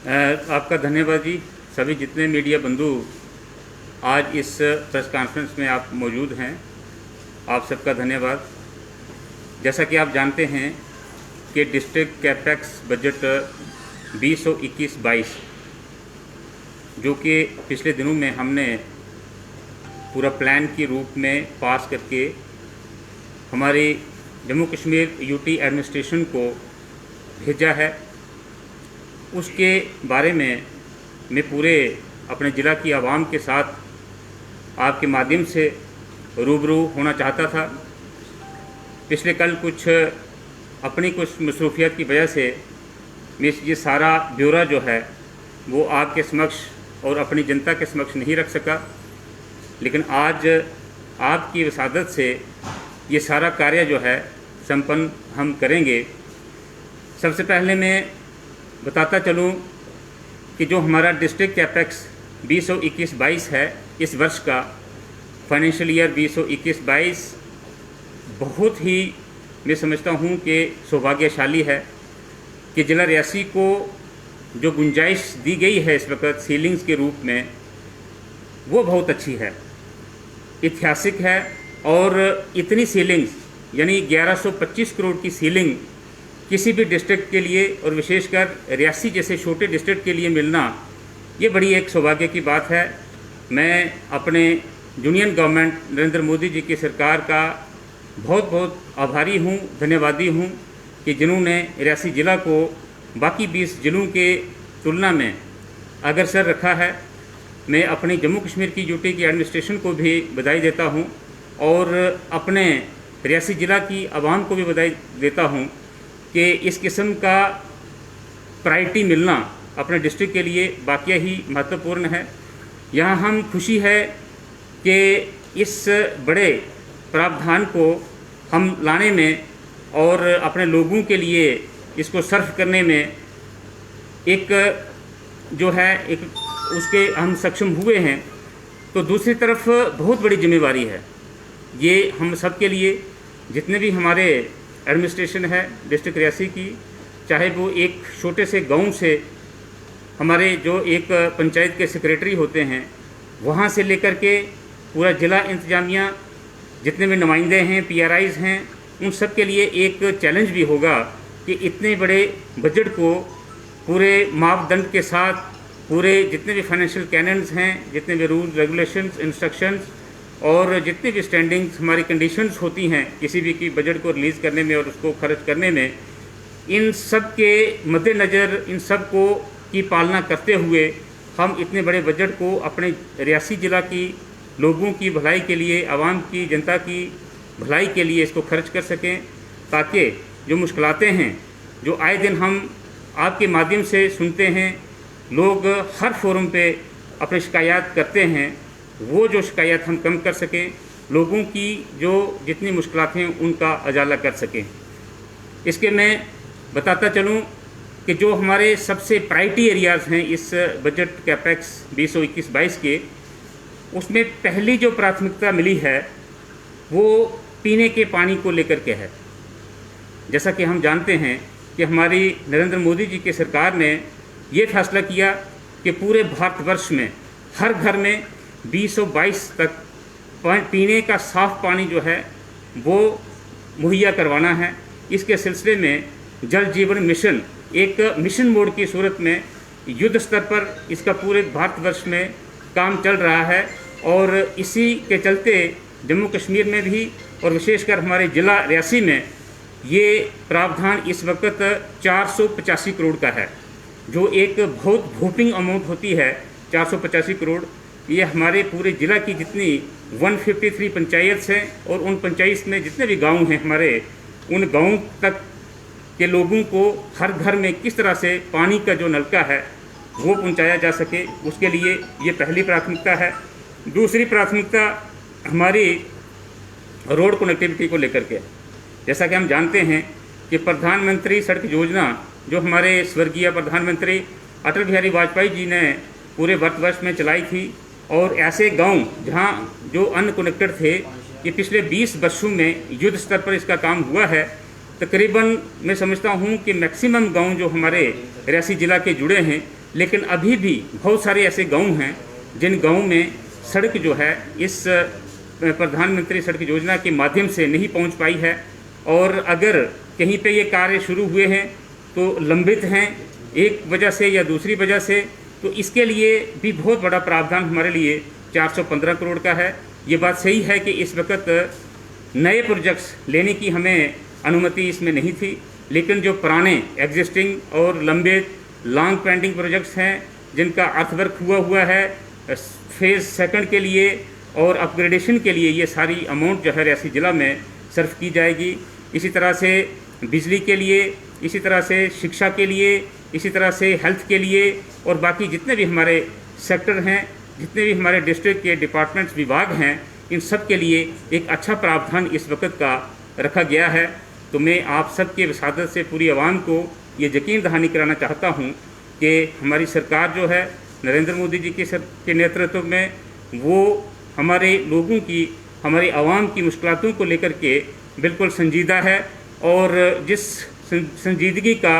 आपका धन्यवाद जी। सभी जितने मीडिया बंधु आज इस प्रेस कॉन्फ्रेंस में आप मौजूद हैं, आप सबका धन्यवाद। जैसा कि आप जानते हैं कि डिस्ट्रिक्ट कैपेक्स बजट 2021-22 जो कि पिछले दिनों में हमने पूरा प्लान के रूप में पास करके हमारी जम्मू कश्मीर यूटी एडमिनिस्ट्रेशन को भेजा है, उसके बारे में मैं पूरे अपने ज़िला की आवाम के साथ आपके माध्यम से रूबरू होना चाहता था। पिछले कल कुछ अपनी कुछ मसरूफियत की वजह से मैं ये सारा ब्यौरा जो है वो आपके समक्ष और अपनी जनता के समक्ष नहीं रख सका, लेकिन आज आपकी वसादत से ये सारा कार्य जो है संपन्न हम करेंगे। सबसे पहले मैं बताता चलूँ कि जो हमारा डिस्ट्रिक्ट कैपेक्स 2021-22 है, इस वर्ष का फाइनेंशियल ईयर 2021-22 बहुत ही मैं समझता हूँ कि सौभाग्यशाली है कि ज़िला रियासी को जो गुंजाइश दी गई है इस वक्त सीलिंग्स के रूप में, वो बहुत अच्छी है, ऐतिहासिक है। और इतनी सीलिंग्स यानी 1125 करोड़ की सीलिंग किसी भी डिस्ट्रिक्ट के लिए और विशेषकर रियासी जैसे छोटे डिस्ट्रिक्ट के लिए मिलना, ये बड़ी एक सौभाग्य की बात है। मैं अपने यूनियन गवर्नमेंट नरेंद्र मोदी जी की सरकार का बहुत बहुत आभारी हूँ, धन्यवादी हूँ कि जिन्होंने रियासी ज़िला को बाकी 20 ज़िलों के तुलना में अग्रसर रखा है। मैं अपनी जम्मू कश्मीर की यूटी की एडमिनिस्ट्रेशन को भी बधाई देता हूँ और अपने रियासी ज़िला की आवाम को भी बधाई देता हूँ कि इस किस्म का प्रायोरिटी मिलना अपने डिस्ट्रिक्ट के लिए वाकई ही महत्वपूर्ण है। यहाँ हम खुशी है कि इस बड़े प्रावधान को हम लाने में और अपने लोगों के लिए इसको सर्व करने में एक जो है एक उसके हम सक्षम हुए हैं। तो दूसरी तरफ बहुत बड़ी जिम्मेवारी है ये हम सब के लिए, जितने भी हमारे एडमिनिस्ट्रेशन है डिस्ट्रिक्ट रियासी की, चाहे वो एक छोटे से गांव से हमारे जो एक पंचायत के सेक्रेटरी होते हैं वहाँ से लेकर के पूरा ज़िला इंतजामिया, जितने भी नुमाइंदे हैं, PRIs हैं, उन सब के लिए एक चैलेंज भी होगा कि इतने बड़े बजट को पूरे मापदंड के साथ, पूरे जितने भी फाइनेंशियल कैनन्स हैं, जितने भी रूल रेगुलेशंस, इंस्ट्रक्शंस और जितनी भी स्टैंडिंग्स हमारी कंडीशंस होती हैं किसी भी की बजट को रिलीज़ करने में और उसको खर्च करने में, इन सब के मद्देनज़र इन सब को की पालना करते हुए हम इतने बड़े बजट को अपने रियासी ज़िला की लोगों की भलाई के लिए, आवाम की, जनता की भलाई के लिए इसको खर्च कर सकें, ताकि जो मुश्किलातें हैं जो आए दिन हम आपके माध्यम से सुनते हैं, लोग हर फोरम पे अपनी शिकायत करते हैं, वो जो शिकायत हम कम कर सकें, लोगों की जो जितनी मुश्किलात हैं उनका उजाला कर सकें। इसके मैं बताता चलूँ कि जो हमारे सबसे प्रायोरिटी एरियाज़ हैं इस बजट कैपेक्स 2021-22 के, उसमें पहली जो प्राथमिकता मिली है वो पीने के पानी को लेकर के है। जैसा कि हम जानते हैं कि हमारी नरेंद्र मोदी जी की सरकार ने ये फैसला किया कि पूरे भारतवर्ष में हर घर में 2022 तक पीने का साफ़ पानी जो है वो मुहैया करवाना है। इसके सिलसिले में जल जीवन मिशन एक मिशन मोड की सूरत में युद्ध स्तर पर इसका पूरे भारतवर्ष में काम चल रहा है और इसी के चलते जम्मू कश्मीर में भी और विशेषकर हमारे ज़िला रियासी में ये प्रावधान इस वक्त 485 करोड़ का है, जो एक बहुत भोपिंग अमाउंट होती है। 485 करोड़ ये हमारे पूरे ज़िला की जितनी 153 पंचायत हैं और उन पंचायत में जितने भी गांव हैं हमारे, उन गांव तक के लोगों को हर घर में किस तरह से पानी का जो नलका है वो पहुंचाया जा सके, उसके लिए ये पहली प्राथमिकता है। दूसरी प्राथमिकता हमारी रोड कनेक्टिविटी को लेकर के, जैसा कि हम जानते हैं कि प्रधानमंत्री सड़क योजना जो हमारे स्वर्गीय प्रधानमंत्री अटल बिहारी वाजपेयी जी ने पूरे भारतवर्ष में चलाई थी, और ऐसे गांव जहां जो अनकनेक्टेड थे, ये पिछले 20 वर्षों में युद्ध स्तर पर इसका काम हुआ है। तकरीबन मैं समझता हूं कि मैक्सिमम गांव जो हमारे रियासी ज़िला के जुड़े हैं लेकिन अभी भी बहुत सारे ऐसे गांव हैं जिन गांव में सड़क जो है इस प्रधानमंत्री सड़क योजना के माध्यम से नहीं पहुंच पाई है, और अगर कहीं पे ये कार्य शुरू हुए हैं तो लंबित हैं एक वजह से या दूसरी वजह से। तो इसके लिए भी बहुत बड़ा प्रावधान हमारे लिए 415 करोड़ का है। ये बात सही है कि इस वक्त नए प्रोजेक्ट्स लेने की हमें अनुमति इसमें नहीं थी, लेकिन जो पुराने एग्जिस्टिंग और लंबे लॉन्ग पेंडिंग प्रोजेक्ट्स हैं जिनका अर्थवर्क हुआ है फेज़ सेकंड के लिए और अपग्रेडेशन के लिए, ये सारी अमाउंट जो है रियासी ज़िला में सर्व की जाएगी। इसी तरह से बिजली के लिए, इसी तरह से शिक्षा के लिए, इसी तरह से हेल्थ के लिए और बाकी जितने भी हमारे सेक्टर हैं, जितने भी हमारे डिस्ट्रिक्ट के डिपार्टमेंट्स विभाग हैं, इन सब के लिए एक अच्छा प्रावधान इस वक्त का रखा गया है। तो मैं आप सबके वसादत से पूरी आवाम को ये यकीन दहानी कराना चाहता हूँ कि हमारी सरकार जो है नरेंद्र मोदी जी के नेतृत्व में, वो हमारे लोगों की, हमारी आवाम की मुश्किलातों को लेकर के बिल्कुल संजीदा है, और जिस संजीदगी का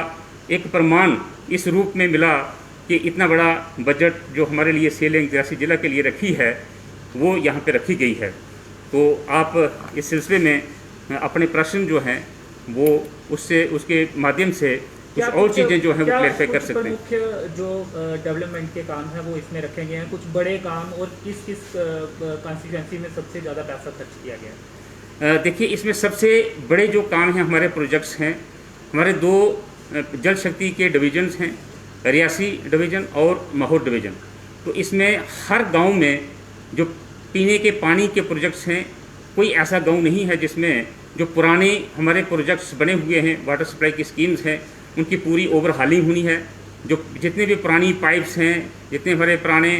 एक प्रमाण इस रूप में मिला कि इतना बड़ा बजट जो हमारे लिए सेलिंग रियासी ज़िला के लिए रखी है वो यहाँ पे रखी गई है। तो आप इस सिलसिले में अपने प्रश्न जो हैं वो उसके माध्यम से कुछ और चीज़ें जो हैं वो क्लेरिफाई कर सकते हैं। मुख्य जो डेवलपमेंट के काम हैं वो इसमें रखे गए हैं, कुछ बड़े काम, और किस कॉन्स्टिट्यूएंसी में सबसे ज़्यादा पैसा खर्च किया गया है? देखिए, इसमें सबसे बड़े जो काम हैं हमारे प्रोजेक्ट्स हैं, हमारे 2 जल शक्ति के डिवीजन्स हैं, रियासी डिवीज़न और माहौर डिवीज़न। तो इसमें हर गांव में जो पीने के पानी के प्रोजेक्ट्स हैं, कोई ऐसा गांव नहीं है जिसमें जो पुराने हमारे प्रोजेक्ट्स बने हुए हैं, वाटर सप्लाई की स्कीम्स हैं, उनकी पूरी ओवरहालिंग होनी है। जो जितने भी पुरानी पाइप्स हैं, जितने हमारे पुराने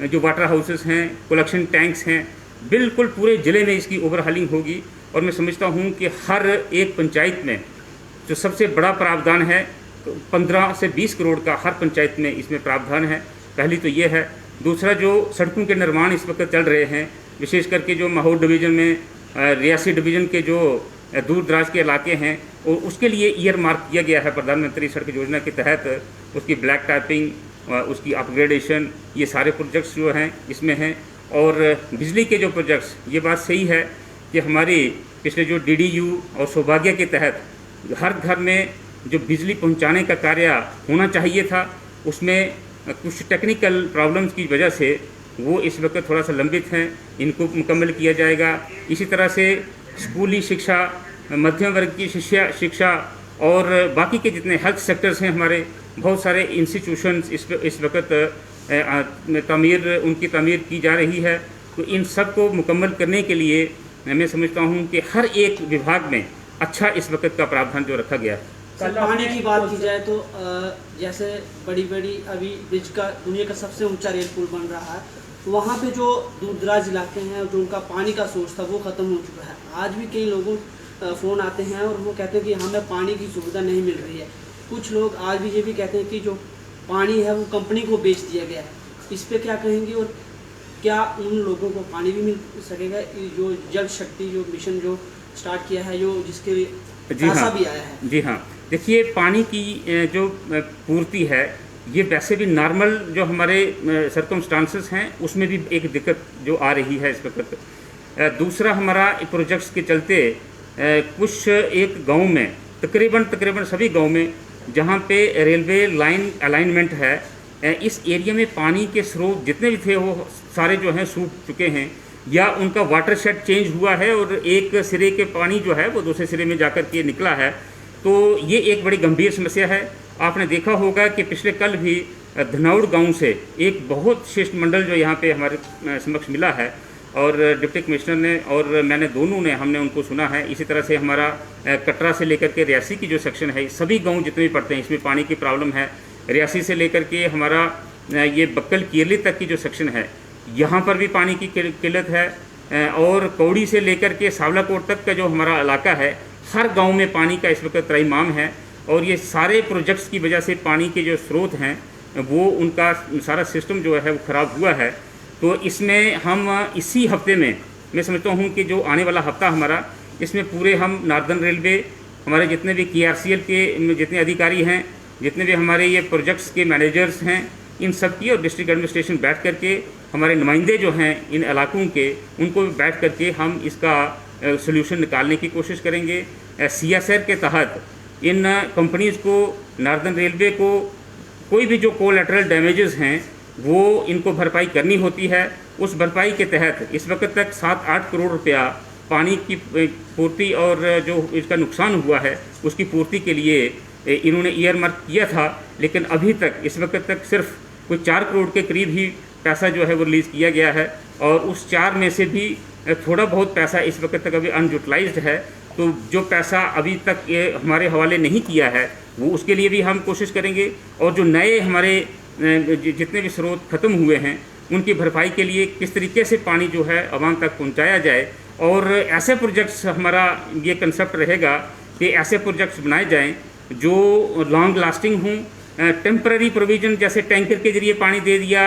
जो वाटर हाउसेस हैं, कलेक्शन टैंक्स हैं, बिल्कुल पूरे ज़िले में इसकी ओवरहालिंग होगी। और मैं समझता हूँ कि हर एक पंचायत में जो सबसे बड़ा प्रावधान है, तो 15 से 20 करोड़ का हर पंचायत में इसमें प्रावधान है। पहली तो ये है। दूसरा, जो सड़कों के निर्माण इस वक्त चल रहे हैं, विशेष करके जो माहौर डिवीज़न में रियासी डिवीज़न के जो दूर दराज के इलाके हैं, और उसके लिए ईयर मार्क किया गया है प्रधानमंत्री सड़क योजना के तहत। उसकी ब्लैक टाइपिंग, उसकी अपग्रेडेशन, ये सारे प्रोजेक्ट्स जो हैं इसमें हैं। और बिजली के जो प्रोजेक्ट्स, ये बात सही है कि हमारी पिछले जो DDU और सौभाग्य के तहत हर घर में जो बिजली पहुंचाने का कार्य होना चाहिए था, उसमें कुछ टेक्निकल प्रॉब्लम्स की वजह से वो इस वक्त थोड़ा सा लंबित हैं, इनको मुकम्मल किया जाएगा। इसी तरह से स्कूली शिक्षा, मध्यम वर्ग की शिक्षा और बाकी के जितने हेल्थ सेक्टर्स हैं, हमारे बहुत सारे इंस्टीट्यूशंस इस वक्त उनकी तामीर की जा रही है। तो इन सब को मुकम्मल करने के लिए मैं समझता हूँ कि हर एक विभाग में अच्छा इस वक्त का प्रावधान जो रखा गया है। पानी की बात की जाए तो जैसे बड़ी अभी ब्रिज का दुनिया का सबसे ऊंचा रेल पुल बन रहा है, वहाँ पे जो दूर दराज इलाके हैं, जो उनका पानी का सोर्स था वो ख़त्म हो चुका है। आज भी कई लोगों फ़ोन आते हैं और वो कहते हैं कि हमें पानी की सुविधा नहीं मिल रही है। कुछ लोग आज भी ये भी कहते हैं कि जो पानी है वो कंपनी को बेच दिया गया है। इस पर क्या कहेंगे, और क्या उन लोगों को पानी भी मिल सकेगा? जो जल शक्ति जो मिशन जो स्टार्ट किया है, जो जिसके पैसा भी आया है। जी हाँ, देखिए, पानी की जो पूर्ति है, ये वैसे भी नॉर्मल जो हमारे सर्कमस्टांसेस हैं उसमें भी एक दिक्कत जो आ रही है इस वक्त। दूसरा, हमारा प्रोजेक्ट्स के चलते कुछ एक गांव में तकरीबन सभी गांव में जहां पे रेलवे लाइन अलाइनमेंट है, इस एरिया में पानी के स्रोत जितने भी थे वो सारे जो हैं सूख चुके हैं, या उनका वाटर शेड चेंज हुआ है और एक सिरे के पानी जो है वो दूसरे सिरे में जाकर के निकला है। तो ये एक बड़ी गंभीर समस्या है। आपने देखा होगा कि पिछले कल भी धनौड़ गांव से एक बहुत शिष्टमंडल जो यहाँ पे हमारे समक्ष मिला है, और डिप्टी कमिश्नर ने और मैंने दोनों ने हमने उनको सुना है। इसी तरह से हमारा कटरा से लेकर के रियासी की जो सेक्शन है, सभी गांव जितने भी पड़ते हैं इसमें पानी की प्रॉब्लम है। रियासी से लेकर के हमारा ये बक्कल कीरली तक की जो सेक्शन है, यहाँ पर भी पानी की किल्लत है। और कौड़ी से लेकर के सावलाकोट तक का जो हमारा इलाका है, हर गांव में पानी का इस वक्त त्रैमाम है। और ये सारे प्रोजेक्ट्स की वजह से पानी के जो स्रोत हैं वो उनका सारा सिस्टम जो है वो ख़राब हुआ है। तो इसमें हम इसी हफ्ते में, मैं समझता हूँ कि जो आने वाला हफ्ता हमारा, इसमें पूरे हम नॉर्दर्न रेलवे, हमारे जितने भी KRCL के जितने अधिकारी हैं, जितने भी हमारे ये प्रोजेक्ट्स के मैनेजर्स हैं इन सब की और डिस्ट्रिक्ट एडमिनिस्ट्रेशन बैठ करके हमारे नुमाइंदे जो हैं इन इलाकों के उनको भी बैठ करके हम इसका सोल्यूशन निकालने की कोशिश करेंगे। CSR के तहत इन कंपनीज़ को, नॉर्दर्न रेलवे को कोई भी जो कोलैटरल डैमेजेस हैं वो इनको भरपाई करनी होती है। उस भरपाई के तहत इस वक्त तक 7-8 करोड़ रुपया पानी की पूर्ति और जो इसका नुकसान हुआ है उसकी पूर्ति के लिए इन्होंने ईयर मार्क किया था, लेकिन अभी तक इस वक्त तक सिर्फ कोई 4 करोड़ के करीब ही पैसा जो है वो रिलीज़ किया गया है और उस 4 में से भी थोड़ा बहुत पैसा इस वक्त तक अभी अनयूटिलाइज्ड है। तो जो पैसा अभी तक ये हमारे हवाले नहीं किया है वो उसके लिए भी हम कोशिश करेंगे और जो नए हमारे जितने भी स्रोत ख़त्म हुए हैं उनकी भरपाई के लिए किस तरीके से पानी जो है आवाम तक पहुंचाया जाए। और ऐसे प्रोजेक्ट्स, हमारा ये कंसेप्ट रहेगा कि ऐसे प्रोजेक्ट्स बनाए जाएं जो लॉन्ग लास्टिंग हों। टेम्पररी प्रोविज़न जैसे टैंकर के ज़रिए पानी दे दिया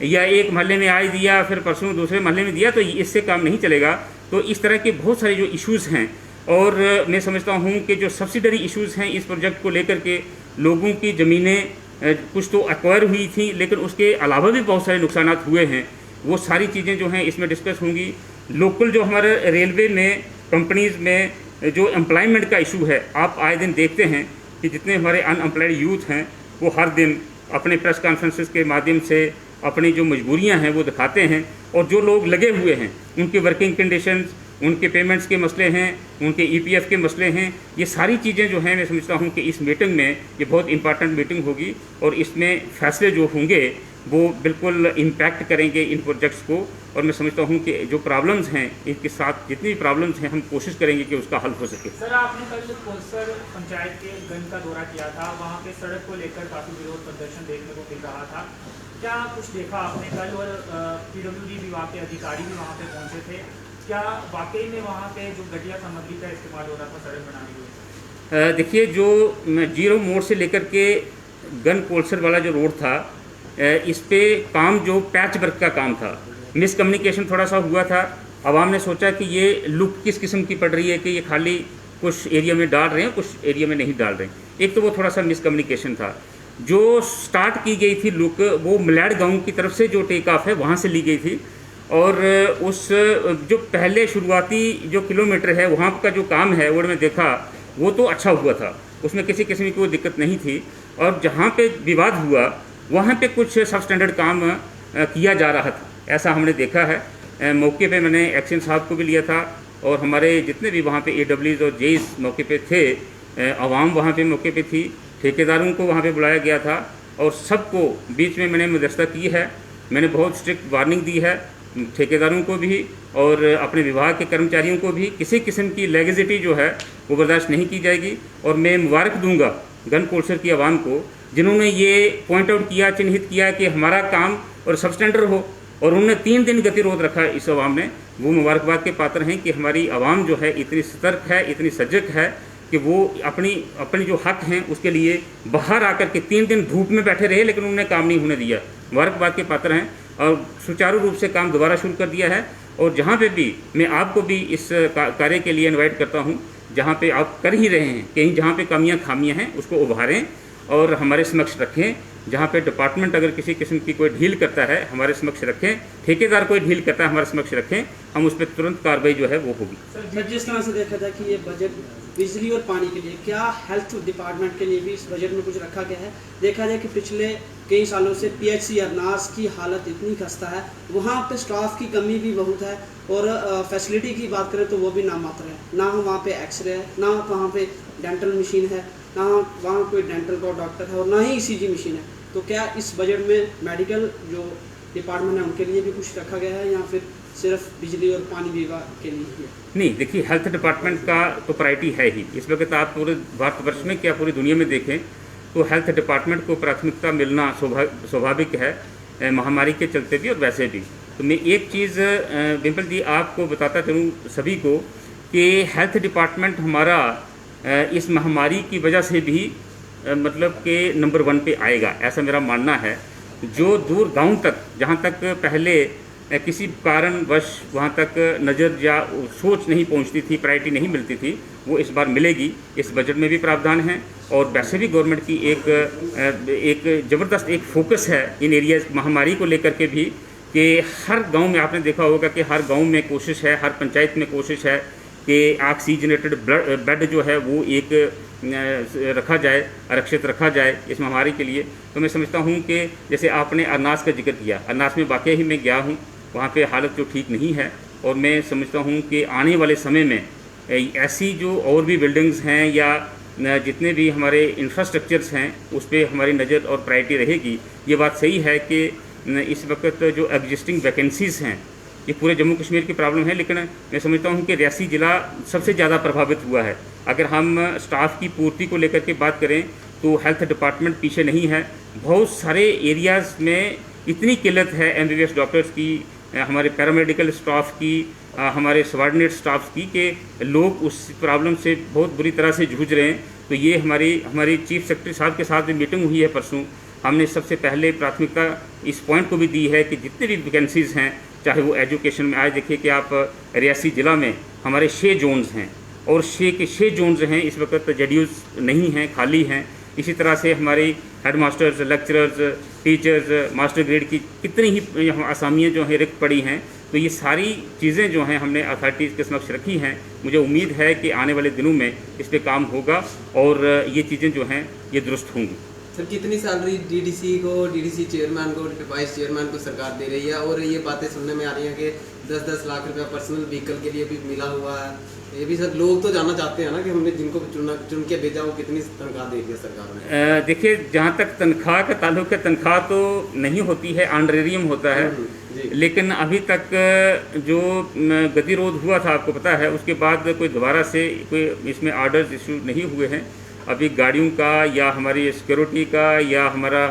या एक महल्ले में आज दिया फिर परसों दूसरे महल्ले में दिया तो इससे काम नहीं चलेगा। तो इस तरह के बहुत सारे जो इश्यूज़ हैं और मैं समझता हूँ कि जो सब्सिडरी इश्यूज़ हैं इस प्रोजेक्ट को लेकर के लोगों की ज़मीनें कुछ तो एक्वायर हुई थी लेकिन उसके अलावा भी बहुत सारे नुकसान हुए हैं, वो सारी चीज़ें जो हैं इसमें डिस्कस होंगी। लोकल जो हमारे रेलवे में कंपनीज़ में जो एम्प्लॉयमेंट का इशू है, आप आए दिन देखते हैं कि जितने हमारे अनएम्प्लॉयड यूथ हैं वो हर दिन अपने प्रेस कॉन्फ्रेंसेस के माध्यम से अपनी जो मजबूरियां हैं वो दिखाते हैं और जो लोग लगे हुए हैं उनकी वर्किंग कंडीशंस, उनके पेमेंट्स के मसले हैं, उनके EPF के मसले हैं, ये सारी चीज़ें जो हैं मैं समझता हूँ कि इस मीटिंग में ये बहुत इंपॉर्टेंट मीटिंग होगी और इसमें फैसले जो होंगे वो बिल्कुल इम्पैक्ट करेंगे इन प्रोजेक्ट्स को। और मैं समझता हूँ कि जो प्रॉब्लम्स हैं इनके साथ जितनी भी प्रॉब्लम्स हैं हम कोशिश करेंगे कि उसका हल हो सके। सर, आपने कल कोलसर पंचायत के गंज का दौरा किया था, वहाँ पे सड़क को लेकर काफ़ी विरोध प्रदर्शन देखने को मिल रहा था, क्या कुछ देखा आपने कल? और PWD विभाग के अधिकारी भी वहाँ पे पहुँचे थे, क्या वाकई में वहाँ पे जो घटिया सामग्री का इस्तेमाल हो रहा था सड़क बनाने के लिए? देखिए, जो 0 मोड़ से लेकर के गन कोलसर वाला जो रोड था इस पे काम जो पैच वर्क का काम था, मिसकम्युनिकेशन थोड़ा सा हुआ था। आवाम ने सोचा कि ये लुक किस किस्म की पड़ रही है कि ये खाली कुछ एरिया में डाल रहे हैं कुछ एरिया में नहीं डाल रहे हैं। एक तो वो थोड़ा सा मिसकम्युनिकेशन था। जो स्टार्ट की गई थी लुक वो मलैड गांव की तरफ से जो टेक ऑफ है वहाँ से ली गई थी और उस जो पहले शुरुआती जो किलोमीटर है वहाँ का जो काम है वो मैं देखा वो तो अच्छा हुआ था, उसमें किसी किस्म की कोई दिक्कत नहीं थी। और जहाँ पे विवाद हुआ वहाँ पे कुछ सब स्टैंडर्ड काम किया जा रहा था, ऐसा हमने देखा है। मौके पे मैंने एक्शन साहब को भी लिया था और हमारे जितने भी वहाँ पे AWs और JEs मौके पे थे, आवाम वहाँ पे मौके पे थी, ठेकेदारों को वहाँ पे बुलाया गया था और सबको बीच में मैंने मध्यस्थता की है। मैंने बहुत स्ट्रिक्ट वार्निंग दी है ठेकेदारों को भी और अपने विभाग के कर्मचारियों को भी, किसी किस्म की लेगेसिटी जो है वो बर्दाश्त नहीं की जाएगी। और मैं मुबारक दूंगा गन कोलसर की आवाम को जिन्होंने ये पॉइंट आउट किया, चिन्हित किया कि हमारा काम और सब स्टैंडर्ड हो और उन्होंने 3 दिन गतिरोध रखा इस आवाम ने। वो मुबारकबाद के पात्र हैं कि हमारी आवाम जो है इतनी सतर्क है, इतनी सजग है कि वो अपनी जो हक हैं उसके लिए बाहर आकर के 3 दिन धूप में बैठे रहे लेकिन उन्होंने काम नहीं होने दिया। मुबारकबाद के पात्र हैं और सुचारू रूप से काम दोबारा शुरू कर दिया है। और जहाँ पे भी मैं आपको भी इस कार्य के लिए इनवाइट करता हूँ, जहाँ पे आप कर ही रहे हैं, कहीं जहाँ पे कमियाँ खामियाँ हैं उसको उभारें और हमारे समक्ष रखें। जहाँ पे डिपार्टमेंट अगर किसी किस्म की कोई ढील करता है हमारे समक्ष रखें, ठेकेदार कोई ढील करता है हमारे समक्ष रखें, हम उस पर तुरंत कार्रवाई जो है वो होगी। सर, जिस तरह से देखा जाए कि ये बजट बिजली और पानी के लिए, क्या हेल्थ डिपार्टमेंट के लिए भी इस बजट में कुछ रखा गया है? देखा जाए कि पिछले कई सालों से PHC अरनास की हालत इतनी खस्ता है, वहाँ पे स्टाफ की कमी भी बहुत है और फैसिलिटी की बात करें तो वो भी नामात्र है। ना वहाँ पे एक्सरे है, ना वहाँ पे डेंटल मशीन है, ना वहाँ कोई डेंटल का डॉक्टर है और ना ही ECG मशीन है। तो क्या इस बजट में मेडिकल जो डिपार्टमेंट है उनके लिए भी कुछ रखा गया है या फिर सिर्फ बिजली और पानी विभाग के लिए ही? नहीं, देखिए, हेल्थ डिपार्टमेंट का तो प्रायोरिटी है ही। इस वक्त आप पूरे भारतवर्ष में क्या पूरी दुनिया में देखें तो हेल्थ डिपार्टमेंट को प्राथमिकता मिलना स्वाभाविक है, महामारी के चलते भी और वैसे भी। तो मैं एक चीज़ डिम्पल जी आपको बताता चलूँ सभी को कि हेल्थ डिपार्टमेंट हमारा इस महामारी की वजह से भी मतलब कि नंबर 1 पे आएगा, ऐसा मेरा मानना है। जो दूर गांव तक, जहां तक पहले किसी कारणवश वहाँ तक नज़र या सोच नहीं पहुँचती थी, प्रायोरिटी नहीं मिलती थी, वो इस बार मिलेगी। इस बजट में भी प्रावधान है और वैसे भी गवर्नमेंट की एक ज़बरदस्त एक फोकस है इन एरियाज़ महामारी को लेकर के भी, कि हर गांव में आपने देखा होगा कि हर गांव में कोशिश है, हर पंचायत में कोशिश है कि ऑक्सीजनेटेड बेड जो है वो एक रखा जाए, आरक्षित रखा जाए इस महामारी के लिए। तो मैं समझता हूँ कि जैसे आपने अरनास का जिक्र किया, अरनास में वाकई ही मैं गया हूँ, वहाँ पे हालत जो ठीक नहीं है, और मैं समझता हूँ कि आने वाले समय में ऐसी जो और भी बिल्डिंग्स हैं या जितने भी हमारे इंफ्रास्ट्रक्चर्स हैं उस पर हमारी नज़र और प्रायोरिटी रहेगी। ये बात सही है कि इस वक्त जो एग्जिस्टिंग वैकेंसीज़ हैं ये पूरे जम्मू कश्मीर की प्रॉब्लम है, लेकिन मैं समझता हूँ कि रियासी ज़िला सबसे ज़्यादा प्रभावित हुआ है। अगर हम स्टाफ की पूर्ति को लेकर के बात करें तो हेल्थ डिपार्टमेंट पीछे नहीं है। बहुत सारे एरियाज़ में इतनी किल्लत है MBBS डॉक्टर्स की, हमारे पैरामेडिकल स्टाफ की, हमारे सबॉर्डिनेट स्टाफ की, कि लोग उस प्रॉब्लम से बहुत बुरी तरह से जूझ रहे हैं। तो ये हमारी चीफ सेक्रेटरी साहब के साथ भी मीटिंग हुई है परसों। हमने सबसे पहले प्राथमिकता इस पॉइंट को भी दी है कि जितने भी वैकेंसीज़ हैं, चाहे वो एजुकेशन में, आज देखिए कि आप रियासी ज़िला में हमारे 6 जोन्स हैं और 6 जोन्स हैं इस वक्त JDUs नहीं हैं, खाली हैं। इसी तरह से हमारे head masters, lecturers, teachers, master grade की कितनी ही असामियाँ जो हैं रिक्त पड़ी हैं। तो ये सारी चीज़ें जो हैं हमने अथॉरिटीज़ के समक्ष रखी हैं। मुझे उम्मीद है कि आने वाले दिनों में इस पर काम होगा और ये चीज़ें जो हैं ये दुरुस्त होंगी। सर, कितनी सैलरी डीडीसी चेयरमैन को, वाइस चेयरमैन को सरकार दे रही है? और ये बातें सुनने में आ रही हैं कि 10-10 लाख रुपया पर्सनल व्हीकल के लिए भी मिला हुआ है। ये भी सर लोग तो जानना चाहते हैं ना कि हमने जिनको चुन के भेजा वो कितनी तनख्वाह दे रही है सरकार ने। देखिए, जहाँ तक तनख्वाह का ताल्लुक है, तनख्वाह तो नहीं होती है, ऑनरेरियम होता है। लेकिन अभी तक जो गतिरोध हुआ था आपको पता है, उसके बाद कोई दोबारा से कोई इसमें आर्डर्स इशू नहीं हुए हैं। अभी गाड़ियों का या हमारी सिक्योरिटी का या हमारा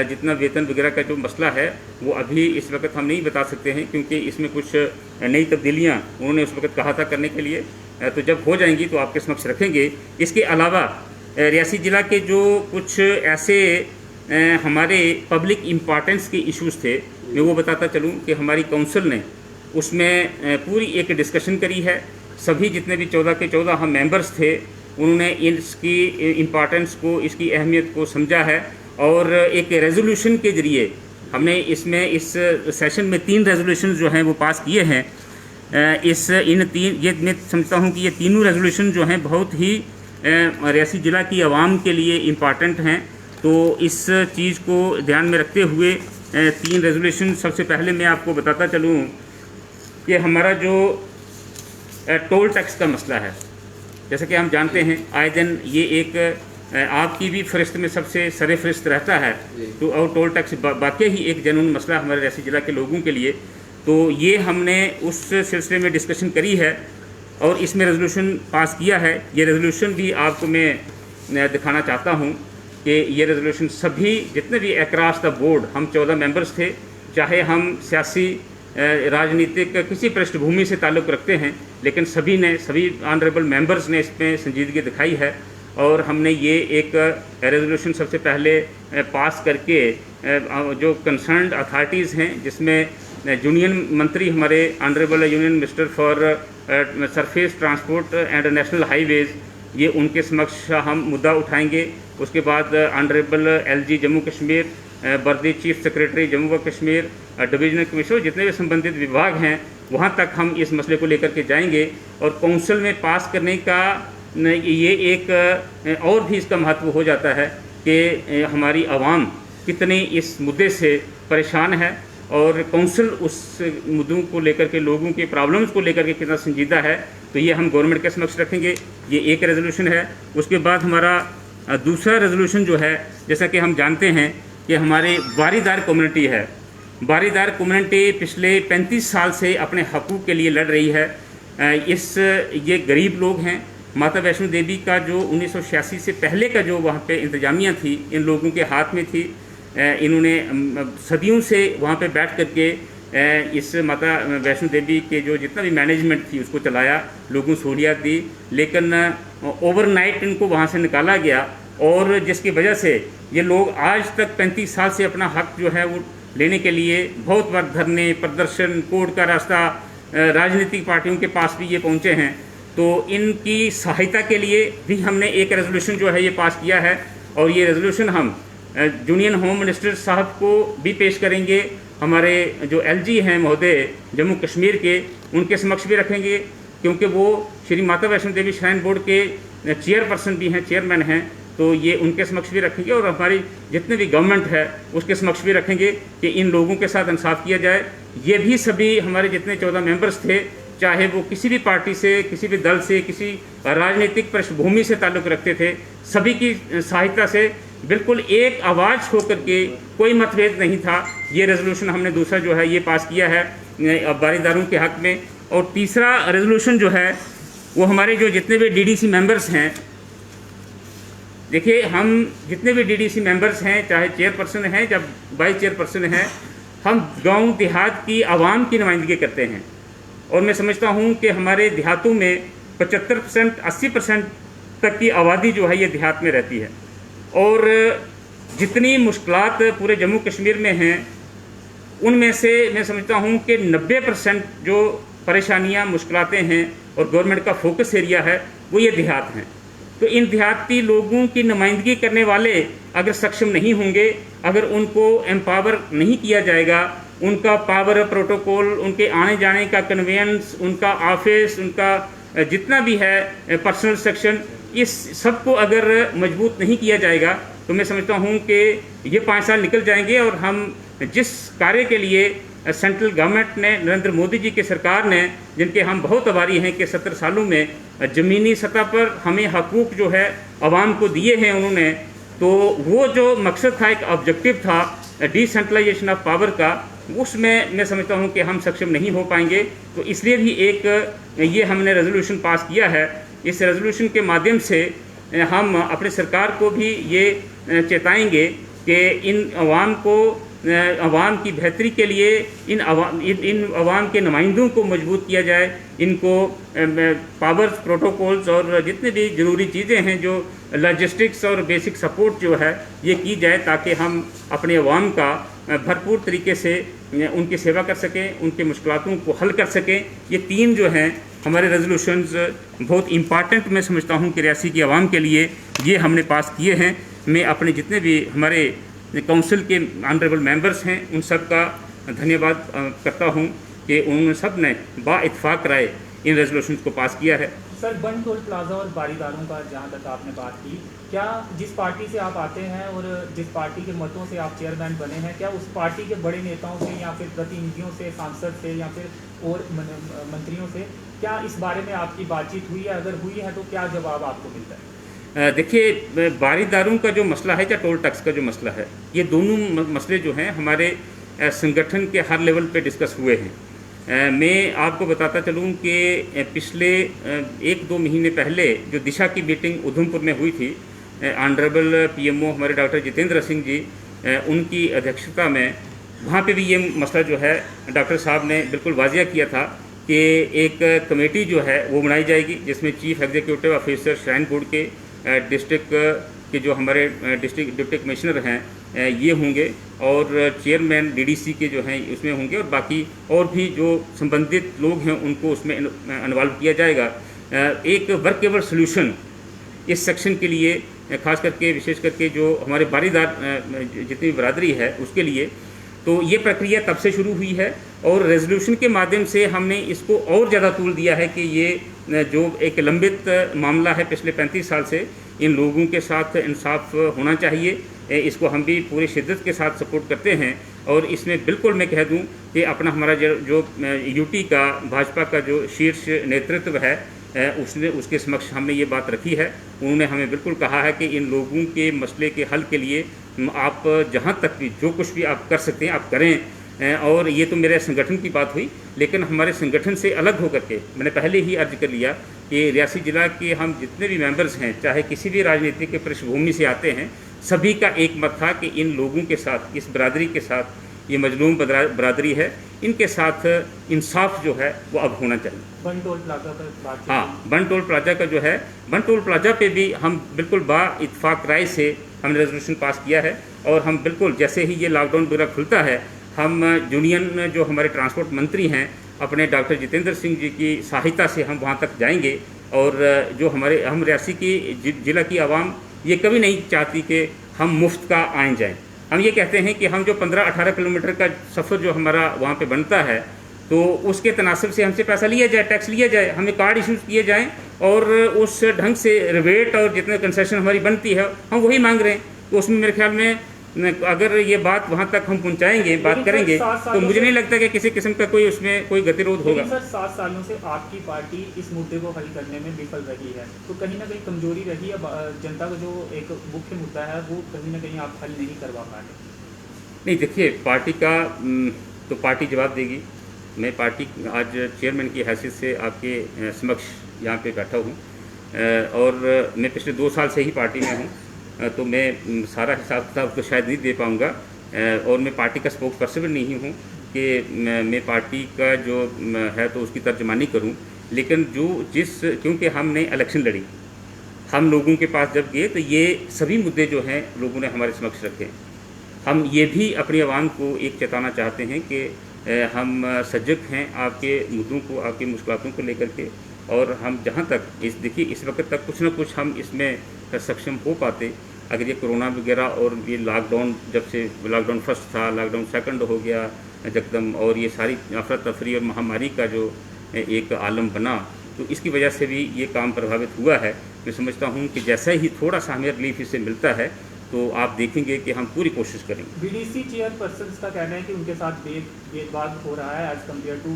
जितना वेतन वगैरह का जो मसला है वो अभी इस वक्त हम नहीं बता सकते हैं, क्योंकि इसमें कुछ नई तब्दीलियां उन्होंने उस वक्त कहा था करने के लिए। तो जब हो जाएंगी तो आपके समक्ष रखेंगे। इसके अलावा रियासी ज़िला के जो कुछ ऐसे हमारे पब्लिक इम्पॉर्टेंस के इश्यूज़ थे, मैं वो बताता चलूँ कि हमारी काउंसिल ने उसमें पूरी एक डिस्कशन करी है। सभी जितने भी 14 के 14 हम मेंबर्स थे, उन्होंने इसकी इम्पॉर्टेंस को, इसकी अहमियत को समझा है और एक रेजोल्यूशन के ज़रिए हमने इसमें इस सेशन में 3 रेजोल्यूशन जो हैं वो पास किए हैं। ये मैं समझता हूँ कि ये तीनों रेजोल्यूशन जो हैं बहुत ही रियासी ज़िला की आवाम के लिए इम्पॉर्टेंट हैं। तो इस चीज़ को ध्यान में रखते हुए 3 रेजोल्यूशन, सबसे पहले मैं आपको बताता चलूँ कि हमारा जो टोल टैक्स का मसला है, जैसा कि हम जानते हैं आए दिन ये एक आपकी भी फहरिस्त में सबसे सरे फहरिस्त रहता है। तो और टोल टैक्स वाकई ही एक जनून मसला हमारे रियासी ज़िला के लोगों के लिए। तो ये हमने उस सिलसिले में डिस्कशन करी है और इसमें रेजोल्यूशन पास किया है। ये रेजोल्यूशन भी आपको मैं दिखाना चाहता हूँ कि ये रेजोल्यूशन सभी जितने भी अक्रॉस द बोर्ड, हम 14 मेंबर्स थे, चाहे हम सियासी राजनीतिक किसी पृष्ठभूमि से ताल्लुक़ रखते हैं, लेकिन सभी ऑनरेबल मेंबर्स ने इसमें संजीदगी दिखाई है। और हमने ये एक रेजोल्यूशन सबसे पहले पास करके जो कंसर्न्ड अथॉरिटीज़ हैं, जिसमें यूनियन मंत्री हमारे honourable union minister for surface transport and national highways, ये उनके समक्ष हम मुद्दा उठाएंगे। उसके बाद ऑनरेबल LG जम्मू कश्मीर, वर्दी चीफ सेक्रेटरी जम्मू व कश्मीर, डिवीजनल कमिश्नर, जितने भी संबंधित विभाग हैं वहाँ तक हम इस मसले को लेकर के जाएंगे। और काउंसिल में पास करने का ये एक और भी इसका महत्व हो जाता है कि हमारी आवाम कितनी इस मुद्दे से परेशान है और काउंसिल उस मुद्दों को लेकर के, लोगों के प्रॉब्लम्स को लेकर के कितना संजीदा है। तो ये हम गवर्नमेंट के समक्ष रखेंगे। ये एक रेजोल्यूशन है। उसके बाद हमारा दूसरा रेजोल्यूशन जो है, जैसा कि हम जानते हैं कि हमारे वारीदार कम्युनिटी है। वारीदार कम्युनिटी पिछले 35 साल से अपने हकूक़ के लिए लड़ रही है। ये गरीब लोग हैं। माता वैष्णो देवी का जो 1986 से पहले का जो वहाँ पे इंतजामिया थी, इन लोगों के हाथ में थी। इन्होंने सदियों से वहाँ पे बैठ करके इस माता वैष्णो देवी के जो जितना भी मैनेजमेंट थी उसको चलाया, लोगों को सहूलियत दी। लेकिन ओवरनाइट इनको वहाँ से निकाला गया और जिसकी वजह से ये लोग आज तक 35 साल से अपना हक जो है वो लेने के लिए बहुत बार धरने, प्रदर्शन, कोर्ट का रास्ता, राजनीतिक पार्टियों के पास भी ये पहुँचे हैं। तो इनकी सहायता के लिए भी हमने एक रेजोल्यूशन जो है ये पास किया है, और ये रेजोल्यूशन हम यूनियन होम मिनिस्टर साहब को भी पेश करेंगे, हमारे जो एलजी हैं महोदय जम्मू कश्मीर के, उनके समक्ष भी रखेंगे, क्योंकि वो श्री माता वैष्णो देवी श्राइन बोर्ड के चेयरपर्सन भी हैं, चेयरमैन हैं। तो ये उनके समक्ष भी रखेंगे, और हमारी जितने भी गवर्नमेंट है उसके समक्ष भी रखेंगे कि इन लोगों के साथ इंसाफ किया जाए। ये भी सभी हमारे जितने 14 मेंबर्स थे, चाहे वो किसी भी पार्टी से, किसी भी दल से, किसी राजनीतिक पृष्ठभूमि से ताल्लुक़ रखते थे, सभी की सहायता से बिल्कुल एक आवाज़ होकर के, कोई मतभेद नहीं था। ये रेजोल्यूशन हमने दूसरा जो है ये पास किया है बारीदारों के हक़ में। और तीसरा रेजोल्यूशन जो है वो हमारे जो जितने भी डीडीसी मेंबर्स हैं, देखिए हम जितने भी डीडीसी मेंबर्स हैं, चाहे चेयरपर्सन हैं या वाइस चेयरपर्सन हैं, हम गांव देहात की आवाम की नुमाइंदगी करते हैं। और मैं समझता हूं कि हमारे देहातों में 75% 80% तक की आबादी जो है ये देहात में रहती है, और जितनी मुश्किलात पूरे जम्मू कश्मीर में हैं उनमें से मैं समझता हूं कि 90% जो परेशानियां, मुश्किलातें हैं और गवर्नमेंट का फोकस एरिया है वो ये देहात हैं। तो इन देहाती लोगों की नुमाइंदगी करने वाले अगर सक्षम नहीं होंगे, अगर उनको एम्पावर नहीं किया जाएगा, उनका पावर प्रोटोकॉल, उनके आने जाने का कन्वेंस, उनका ऑफिस, उनका जितना भी है पर्सनल सेक्शन, इस सब को अगर मजबूत नहीं किया जाएगा तो मैं समझता हूँ कि ये 5 साल निकल जाएंगे, और हम जिस कार्य के लिए सेंट्रल गवर्नमेंट ने, नरेंद्र मोदी जी की सरकार ने, जिनके हम बहुत आभारी हैं कि 70 सालों में ज़मीनी सतह पर हमें हकूक़ जो है आवाम को दिए हैं उन्होंने, तो वो जो मकसद था, एक ऑब्जेक्टिव था डिसेंट्रलाइजेशन ऑफ पावर का, उसमें मैं समझता हूं कि हम सक्षम नहीं हो पाएंगे। तो इसलिए भी एक ये हमने रेजोल्यूशन पास किया है। इस रेजोल्यूशन के माध्यम से हम अपनी सरकार को भी ये चेताएंगे कि इन अवाम की बेहतरी के लिए इन अवाम के नुमाइंदों को मजबूत किया जाए, इनको पावर्स, प्रोटोकॉल्स और जितने भी ज़रूरी चीज़ें हैं, जो लॉजिस्टिक्स और बेसिक सपोर्ट जो है ये की जाए, ताकि हम अपने अवाम का भरपूर तरीके से उनकी सेवा कर सकें, उनके मुश्किलातों को हल कर सकें। ये 3 जो हैं हमारे रेजोल्यूशंस बहुत इम्पॉर्टेंट मैं समझता हूँ कि रियासी की आवाम के लिए ये हमने पास किए हैं। मैं अपने जितने भी हमारे काउंसिल के ऑनरेबल मेंबर्स हैं उन सब का धन्यवाद करता हूं कि उन्होंने सब ने बा-इत्फाक राय इन रेजोल्यूशंस को पास किया है। सर, बन टोल प्लाजा और बारीदारों का जहां तक आपने बात की, क्या जिस पार्टी से आप आते हैं और जिस पार्टी के मतों से आप चेयरमैन बने हैं, क्या उस पार्टी के बड़े नेताओं से या फिर प्रतिनिधियों से, सांसद से या फिर और मंत्रियों से क्या इस बारे में आपकी बातचीत हुई है? अगर हुई है तो क्या जवाब आपको मिलता है? देखिए, बारीदारों का जो मसला है या टोल टैक्स का जो मसला है, ये दोनों मसले जो हैं हमारे संगठन के हर लेवल पे डिस्कस हुए हैं। मैं आपको बताता चलूँ कि पिछले 1-2 महीने पहले जो दिशा की मीटिंग उधमपुर में हुई थी, ऑनरेबल पीएमओ हमारे डॉक्टर जितेंद्र सिंह जी उनकी अध्यक्षता में, वहाँ पे भी ये मसला जो है डॉक्टर साहब ने बिल्कुल वाजिया किया था कि एक कमेटी जो है वो बनाई जाएगी, जिसमें chief executive officer shrine board के, डिस्ट्रिक्ट के जो हमारे डिस्ट्रिक्ट डिप्टी कमिश्नर हैं ये होंगे, और चेयरमैन डीडीसी के जो हैं उसमें होंगे, और बाकी और भी जो संबंधित लोग हैं उनको उसमें इन्वॉल्व किया जाएगा। एक वर्केबल सॉल्यूशन इस सेक्शन के लिए, खास करके विशेष करके जो हमारे बारीदार जितनी बरादरी है उसके लिए, तो ये प्रक्रिया तब से शुरू हुई है, और रेजोल्यूशन के माध्यम से हमने इसको और ज़्यादा तूल दिया है कि ये जो एक लंबित मामला है पिछले 35 साल से, इन लोगों के साथ इंसाफ होना चाहिए। इसको हम भी पूरी शिद्दत के साथ सपोर्ट करते हैं, और इसमें बिल्कुल मैं कह दूं कि अपना हमारा जो यूटी का भाजपा का जो शीर्ष नेतृत्व है उसके समक्ष हमने ये बात रखी है। उन्होंने हमें बिल्कुल कहा है कि इन लोगों के मसले के हल के लिए आप जहाँ तक भी जो कुछ भी आप कर सकते हैं आप करें। और ये तो मेरे संगठन की बात हुई, लेकिन हमारे संगठन से अलग होकर के मैंने पहले ही अर्ज कर लिया कि रियासी जिला के हम जितने भी मेंबर्स हैं, चाहे किसी भी राजनीतिक के पृष्ठभूमि से आते हैं, सभी का एक मत था कि इन लोगों के साथ, इस बरादरी के साथ, ये मजलूम बरादरी है, इनके साथ इंसाफ जो है वो अब होना चाहिए। बन टोल प्लाजा पर बात, हाँ, बन टोल प्लाजा का जो है, बन टोल प्लाजा पे भी हम बिल्कुल बा-इत्फाक राय से हमने रेजोल्यूशन पास किया है, और हम बिल्कुल जैसे ही ये लॉकडाउन वगैरह खुलता है हम यूनियन जो हमारे ट्रांसपोर्ट मंत्री हैं अपने डॉक्टर जितेंद्र सिंह जी की सहायता से हम वहाँ तक जाएंगे। और जो हम रियासी की ज़िला की आवाम ये कभी नहीं चाहती कि हम मुफ्त का आए जाएं। हम ये कहते हैं कि हम जो 15-18 किलोमीटर का सफ़र जो हमारा वहाँ पे बनता है तो उसके तनासब से हमसे पैसा लिया जाए, टैक्स लिया जाए, हमें कार्ड इशूज़ किए जाएँ और उस ढंग से रिबेट और जितने कंसेशन हमारी बनती है हम वही मांग रहे हैं। तो उसमें मेरे ख्याल में अगर ये बात वहाँ तक हम पहुँचाएंगे, बात करेंगे, तो मुझे नहीं लगता कि किसी किस्म का कोई उसमें कोई गतिरोध होगा। सर 7 सालों से आपकी पार्टी इस मुद्दे को हल करने में विफल रही है, तो कहीं ना कहीं कमजोरी रही है। जनता का जो एक मुख्य मुद्दा है वो कहीं ना कहीं आप हल नहीं करवा पा रहे। नहीं, देखिए पार्टी का तो पार्टी जवाब देगी। मैं पार्टी आज चेयरमैन की हैसियत से आपके समक्ष यहाँ पे बैठा हूँ और मैं पिछले 2 साल से ही पार्टी में हूँ, तो मैं सारा हिसाब किताब तो शायद नहीं दे पाऊँगा और मैं पार्टी का स्पोक पर्सन भी नहीं हूँ कि मैं पार्टी का जो है तो उसकी तर्जमानी करूँ। लेकिन क्योंकि हमने इलेक्शन लड़ी, हम लोगों के पास जब गए तो ये सभी मुद्दे जो हैं लोगों ने हमारे समक्ष रखे। हम ये भी अपनी आवाम को एक चेताना चाहते हैं कि हम सजग हैं आपके मुद्दों को, आपकी मुश्किलों को लेकर के, और हम जहाँ तक देखिए इस वक्त तक कुछ ना कुछ हम इसमें सक्षम हो पाते। अगर ये कोरोना वगैरह और ये लॉकडाउन, जब से लॉकडाउन फर्स्ट था, लॉकडाउन सेकंड हो गया यकदम, और ये सारी अफरा तफरी और महामारी का जो एक आलम बना, तो इसकी वजह से भी ये काम प्रभावित हुआ है। मैं समझता हूँ कि जैसा ही थोड़ा सा हमें रिलीफ इससे मिलता है तो आप देखेंगे कि हम पूरी कोशिश करेंगे। बीडीसी चेयरपर्सन का कहना है कि उनके साथ भेदभाव हो रहा है as compared to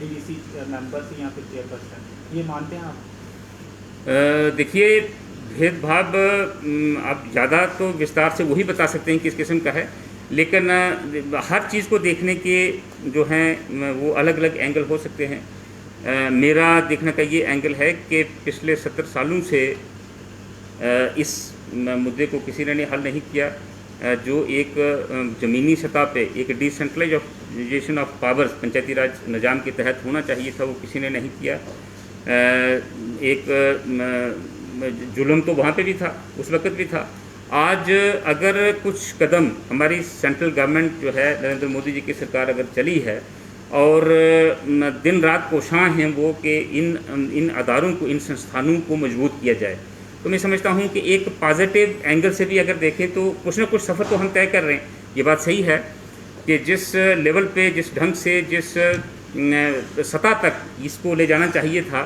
DDC members या फिर चेयरपर्सन, ये मानते हैं आप? देखिए भेदभाव आप ज़्यादा तो विस्तार से वही बता सकते हैं किस किस्म का है, लेकिन हर चीज़ को देखने के जो हैं वो अलग अलग एंगल हो सकते हैं। मेरा देखने का ये एंगल है कि पिछले 70 सालों से इस मुद्दे को किसी ने हल नहीं किया। जो एक ज़मीनी सतह पे एक डिसेंट्रलाइजेशन ऑफ पावर्स पंचायती राज निज़ाम के तहत होना चाहिए था, वो किसी ने नहीं किया। एक जुल्म तो वहाँ पे भी था, उस वक़्त भी था। आज अगर कुछ कदम हमारी सेंट्रल गवर्नमेंट जो है नरेंद्र मोदी जी की सरकार अगर चली है और दिन रात कोशां हैं वो कि इन अदारों को, इन संस्थानों को मजबूत किया जाए, तो मैं समझता हूँ कि एक पॉजिटिव एंगल से भी अगर देखें तो कुछ ना कुछ सफ़र तो हम तय कर रहे हैं। ये बात सही है कि जिस लेवल पे, जिस ढंग से, जिस सतह तक इसको ले जाना चाहिए था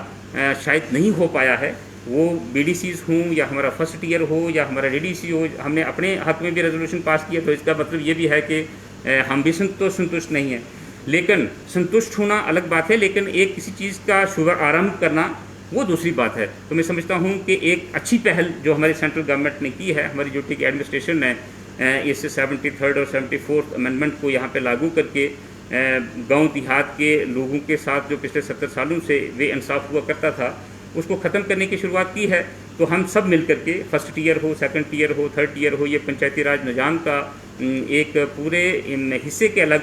शायद नहीं हो पाया है। वो बीडीसीज़ हों या हमारा फर्स्ट टीयर हो या हमारा डीडीसी हो, हमने अपने हक में भी रेजोल्यूशन पास किया, तो इसका मतलब ये भी है कि हम भी संतुष्ट नहीं हैं। लेकिन संतुष्ट होना अलग बात है, लेकिन एक किसी चीज़ का शुभ आरंभ करना वो दूसरी बात है। तो मैं समझता हूँ कि एक अच्छी पहल जो हमारी सेंट्रल गवर्नमेंट ने की है, हमारी यूटी की एडमिनिस्ट्रेशन ने इस 73rd और 74th अमेंडमेंट को यहाँ पे लागू करके गांव देहात के लोगों के साथ जो पिछले 70 सालों से बेइंसाफ हुआ करता था उसको ख़त्म करने की शुरुआत की है। तो हम सब मिल करके, फर्स्ट टीयर हो, सेकंड टीयर हो, थर्ड टीयर हो, ये पंचायती राज निज़ाम का एक पूरे हिस्से के अलग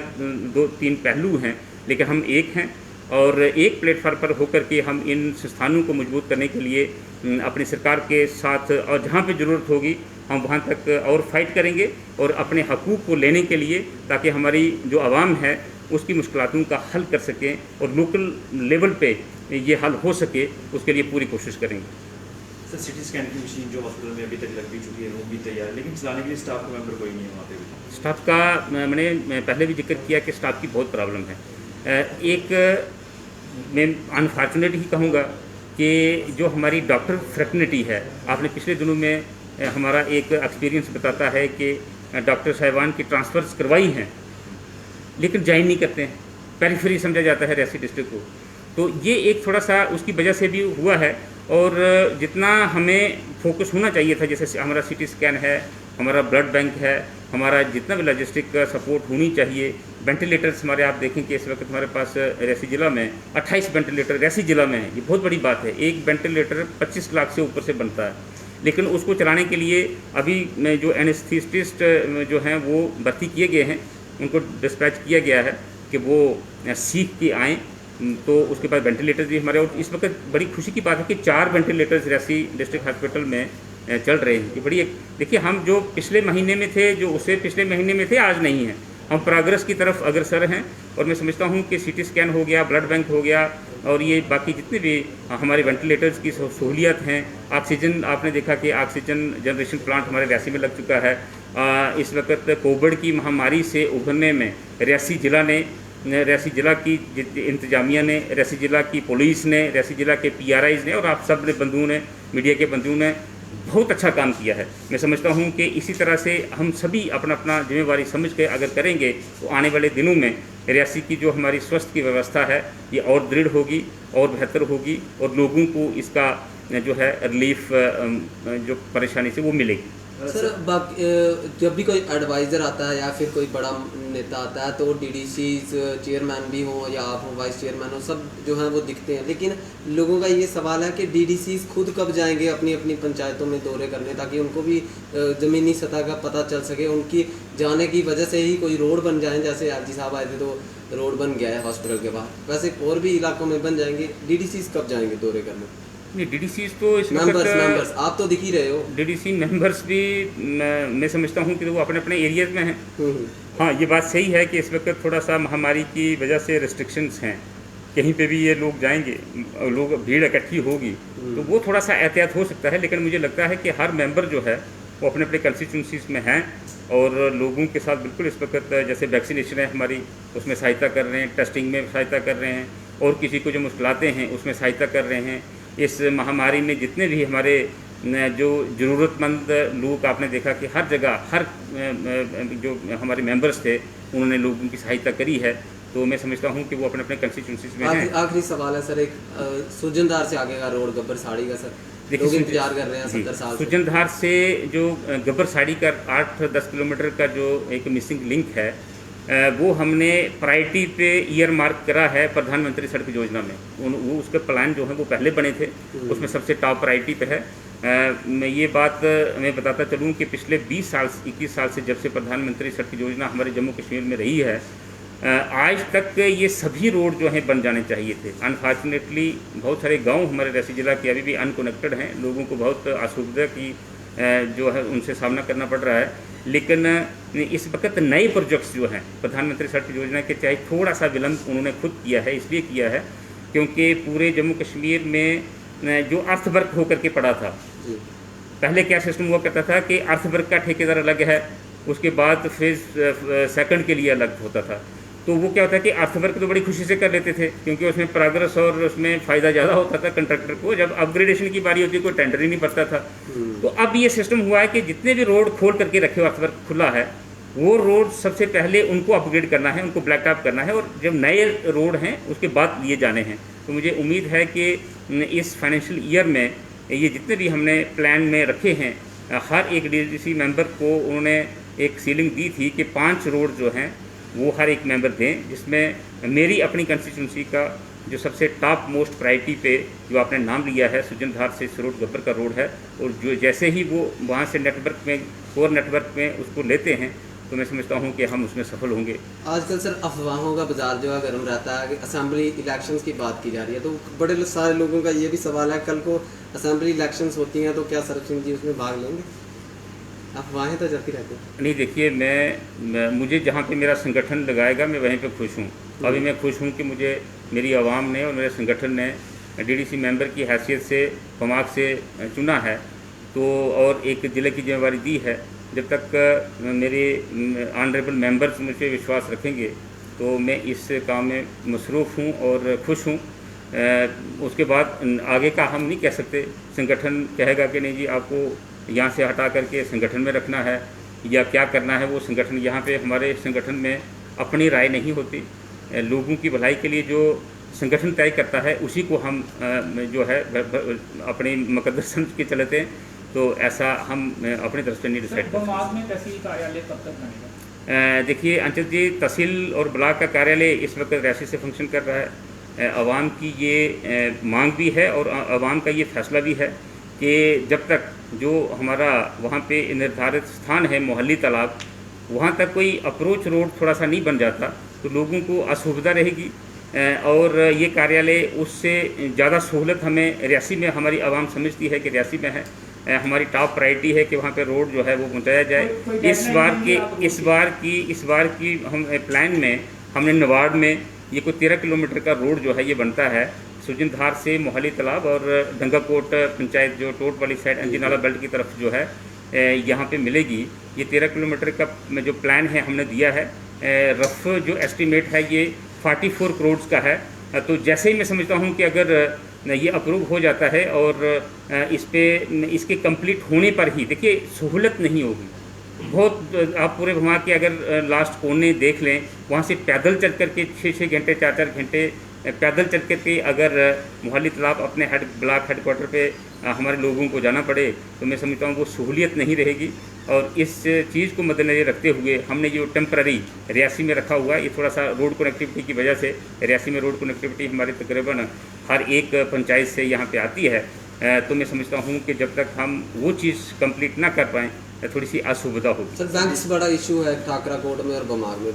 2-3 पहलू हैं, लेकिन हम एक हैं और एक प्लेटफार्म पर होकर के हम इन संस्थानों को मजबूत करने के लिए अपनी सरकार के साथ, और जहाँ पे ज़रूरत होगी हम वहाँ तक और फाइट करेंगे और अपने हकूक़ को लेने के लिए, ताकि हमारी जो आवाम है उसकी मुश्किलातों का हल कर सकें और लोकल लेवल पे ये हल हो सके, उसके लिए पूरी कोशिश करेंगे। सर सिटी स्कैन की मशीन जो हॉस्पिटल में अभी तक लग भी चुकी है, वो भी तैयार है, लेकिन चलाने के लिए स्टाफ का मेंबर कोई नहीं है वहाँ पे भी। स्टाफ का मैंने पहले भी जिक्र किया कि स्टाफ की बहुत प्रॉब्लम है। एक मैं अनफॉर्चुनेट ही कहूँगा कि जो हमारी डॉक्टर फ्रेटर्निटी है, आपने पिछले दिनों में हमारा एक एक्सपीरियंस बताता है कि डॉक्टर साहिबान की ट्रांसफ़र्स करवाई हैं लेकिन ज्वाइन नहीं करते हैं, पेरिफेरी समझा जाता है रियासी डिस्ट्रिक्ट को। तो ये एक थोड़ा सा उसकी वजह से भी हुआ है। और जितना हमें फोकस होना चाहिए था, जैसे हमारा सिटी स्कैन है, हमारा ब्लड बैंक है, हमारा जितना भी लॉजिस्टिक का सपोर्ट होनी चाहिए, वेंटिलेटर्स हमारे आप देखें कि इस वक्त हमारे पास रियासी ज़िला में 28 वेंटिलेटर रियासी ज़िला में है। ये बहुत बड़ी बात है। एक वेंटिलेटर 25 लाख से ऊपर से बनता है, लेकिन उसको चलाने के लिए अभी जो एनेस्थीसिस्ट जो हैं वो भर्ती किए गए हैं, उनको डिस्पैच किया गया है कि वो सीख के आएँ। तो उसके बाद वेंटिलेटर्स भी हमारे, और इस वक्त बड़ी खुशी की बात है कि 4 वेंटिलेटर्स रियासी डिस्ट्रिक्ट हॉस्पिटल में चल रहे हैं। ये बड़ी एक, देखिए हम जो पिछले महीने में थे, जो उससे पिछले महीने में थे, आज नहीं है। हम प्रोग्रेस की तरफ अग्रसर हैं। और मैं समझता हूँ कि CT स्कैन हो गया, ब्लड बैंक हो गया, और ये बाकी जितने भी हमारे वेंटिलेटर्स की सहूलियत हैं, ऑक्सीजन, आपने देखा कि ऑक्सीजन जनरेशन प्लांट हमारे रियासी में लग चुका है। इस वक्त कोविड की महामारी से उभरने में रियासी ज़िला की इंतजामिया ने, रियासी ज़िला की पुलिस ने, रियासी ज़िला के PRIs ने और आप सब ने बंधुओं ने, मीडिया के बंधुओं ने बहुत अच्छा काम किया है। मैं समझता हूँ कि इसी तरह से हम सभी अपना अपना जिम्मेवारी समझ के अगर करेंगे तो आने वाले दिनों में रियासी की जो हमारी स्वास्थ्य की व्यवस्था है ये और दृढ़ होगी और बेहतर होगी, और लोगों को इसका जो है रिलीफ जो परेशानी से वो मिलेगी। सर जब भी कोई एडवाइज़र आता है या फिर कोई बड़ा नेता आता है तो DDC चेयरमैन भी हो या आप हो वाइस चेयरमैन हो, सब जो हैं वो दिखते हैं, लेकिन लोगों का ये सवाल है कि DDC खुद कब जाएंगे अपनी अपनी पंचायतों में दौरे करने, ताकि उनको भी ज़मीनी सतह का पता चल सके। उनकी जाने की वजह से ही कोई रोड बन जाए, जैसे RG साहब आए थे तो रोड बन गया है हॉस्पिटल के बाहर, वैसे और भी इलाकों में बन जाएंगे। DDC कब जाएंगे दौरे करने? नहीं, DDCs तो इस मेंबर्स आप तो दिख ही रहे हो। DDC मेंबर्स भी मैं समझता हूँ कि वो अपने अपने एरियाज में हैं। हाँ, ये बात सही है कि इस वक्त थोड़ा सा महामारी की वजह से रिस्ट्रिक्शंस हैं, कहीं पे भी ये लोग जाएंगे, लोग भीड़ इकट्ठी होगी तो वो थोड़ा सा एहतियात हो सकता है। लेकिन मुझे लगता है कि हर मेंबर जो है वो अपने अपने कंस्टिट्यूंसीज में हैं और लोगों के साथ बिल्कुल इस वक्त जैसे वैक्सीनेशन है हमारी, उसमें सहायता कर रहे हैं, टेस्टिंग में सहायता कर रहे हैं, और किसी को जो मुश्किलातें हैं उसमें सहायता कर रहे हैं। इस महामारी में जितने भी हमारे जो ज़रूरतमंद लोग, आपने देखा कि हर जगह हर जो हमारे मेंबर्स थे उन्होंने लोगों की सहायता करी है। तो मैं समझता हूँ कि वो अपने अपने कंस्टिट्यूंसीज में हैं। आखिरी सवाल है सर, एक सुजनधार से आगे का रोड गब्बर साड़ी का सर, लोग इंतजार कर रहे हैं 70 साल से। सुजनधार से जो गब्बर साड़ी का 8-10 किलोमीटर का जो एक मिसिंग लिंक है वो हमने प्रायोरिटी पे ईयर मार्क करा है प्रधानमंत्री सड़क योजना में। वो उसके प्लान जो है वो पहले बने थे, उसमें सबसे टॉप प्रायोरिटी पे है। मैं ये बात मैं बताता चलूँ कि पिछले 21 साल से जब से प्रधानमंत्री सड़क योजना हमारे जम्मू कश्मीर में रही है, आज तक ये सभी रोड जो हैं बन जाने चाहिए थे। अनफॉर्चुनेटली बहुत सारे गांव हमारे रियासी ज़िला के अभी भी अनकनेक्टेड हैं, लोगों को बहुत असुविधा की जो है उनसे सामना करना पड़ रहा है। लेकिन इस वक्त नए प्रोजेक्ट्स जो हैं प्रधानमंत्री सड़क योजना के, चाहे थोड़ा सा विलम्ब उन्होंने खुद किया है, इसलिए किया है क्योंकि पूरे जम्मू कश्मीर में जो अर्थवर्क होकर के पड़ा था, पहले क्या सिस्टम हुआ करता था कि अर्थवर्क का ठेकेदार अलग है, उसके बाद फेज़ सेकंड के लिए अलग होता था। तो वो क्या होता है कि अर्थवर्क तो बड़ी खुशी से कर लेते थे क्योंकि उसमें प्रोग्रेस और उसमें फ़ायदा ज़्यादा होता था कंट्रैक्टर को। जब अपग्रेडेशन की बारी होती कोई टेंडर ही नहीं पड़ता था। तो अब ये सिस्टम हुआ है कि जितने भी रोड खोल करके रखे अर्थवर्क खुला है वो रोड सबसे पहले उनको अपग्रेड करना है, उनको ब्लैक टॉप करना है, और जब नए रोड हैं उसके बाद लिए जाने हैं। तो मुझे उम्मीद है कि इस फाइनेंशियल ईयर में ये जितने भी हमने प्लान में रखे हैं, हर एक DDC मेंबर को उन्होंने एक सीलिंग दी थी कि 5 रोड जो हैं वो हर एक मेंबर दें, जिसमें मेरी अपनी कंस्टिट्यूंसी का जो सबसे टॉप मोस्ट प्रायोरिटी पे जो आपने नाम लिया है सुजनधार से सिरोड गब्बर का रोड है, और जो जैसे ही वो वहाँ से नेटवर्क में, कोर नेटवर्क में उसको लेते हैं तो मैं समझता हूँ कि हम उसमें सफल होंगे। आजकल सर अफवाहों का बाजार जो है गर्म रहता है कि असेंबली इलेक्शंस की बात की जा रही है, तो बड़े सारे लोगों का ये भी सवाल है कल को असेंबली इलेक्शंस होती हैं तो क्या सरब सिंह जी उसमें भाग लेंगे? अफवाहें तो चलती रहती हैं। नहीं, देखिए मुझे जहाँ पे मेरा संगठन लगाएगा मैं वहीं पे खुश हूँ। अभी मैं खुश हूँ कि मुझे मेरी आवाम ने और मेरे संगठन ने DDC मेंबर की हैसियत से पमाक से चुना है, तो और एक ज़िले की जिम्मेवारी दी है। जब तक मेरे ऑनरेबल मेंबर्स मुझ पर विश्वास रखेंगे तो मैं इस काम में मसरूफ़ हूँ और खुश हूँ। उसके बाद आगे का हम नहीं कह सकते। संगठन कहेगा कि नहीं जी आपको यहाँ से हटा करके संगठन में रखना है या क्या करना है, वो संगठन, यहाँ पे हमारे संगठन में अपनी राय नहीं होती। लोगों की भलाई के लिए जो संगठन तय करता है उसी को हम जो है अपने मुकद्दर समझ के चलते हैं। तो ऐसा हम अपनी तरफ से नहीं डिसाइड करते। पमाक में तहसील कार्यालय कब तक बनेगा? देखिए अंचल जी, तहसील और ब्लॉक का कार्यालय इस वक्त रियासी से फंक्शन कर रहा है। आवाम की ये मांग भी है और आवाम का ये फैसला भी है कि जब तक जो हमारा वहाँ पे निर्धारित स्थान है मोहल्ली तालाब, वहाँ तक कोई अप्रोच रोड थोड़ा सा नहीं बन जाता तो लोगों को असुविधा रहेगी। और ये कार्यालय उससे ज़्यादा सहूलत हमें रियासी में हमारी आवाम समझती है कि रियासी में है। हमारी टॉप प्रायोरिटी है कि वहाँ पे रोड जो है वो पहुँचाया जाए। कोई इस बार की हम प्लान में हमने नवाड में ये कोई 13 किलोमीटर का रोड जो है ये बनता है सुजनधार से मोहाली तालाब और डंगाकोट पंचायत जो टोट वाली साइड अंजीनाला बेल्ट की तरफ जो है यहाँ पे मिलेगी। ये 13 किलोमीटर का जो प्लान है हमने दिया है, रफ जो एस्टीमेट है ये 44 करोड़ का है। तो जैसे ही मैं समझता हूँ कि अगर ये अप्रूव हो जाता है और इसके कंप्लीट होने पर ही देखिए सहूलत नहीं होगी बहुत। आप पूरे भमा के अगर लास्ट कोने देख लें, वहाँ से पैदल चल करके 6-6 घंटे 4-4 घंटे पैदल चल करके अगर मोहाली तालाब अपने ब्लॉक हेडक्वार्टर पे हमारे लोगों को जाना पड़े तो मैं समझता हूँ वो सहूलियत नहीं रहेगी। और इस चीज़ को मद्देनज़र रखते हुए हमने जो टेम्पररी रियासी में रखा हुआ है, ये थोड़ा सा रोड कनेक्टिविटी की वजह से रियासी में रोड कनेक्टिविटी हमारे तकरीबन हर एक पंचायत से यहाँ पे आती है। तो मैं समझता हूँ कि जब तक हम वो चीज़ कंप्लीट ना कर पाएँ थोड़ी सी असुविधा होगी। सर बैंक से बड़ा इशू है ठाकराकोट में और बमार में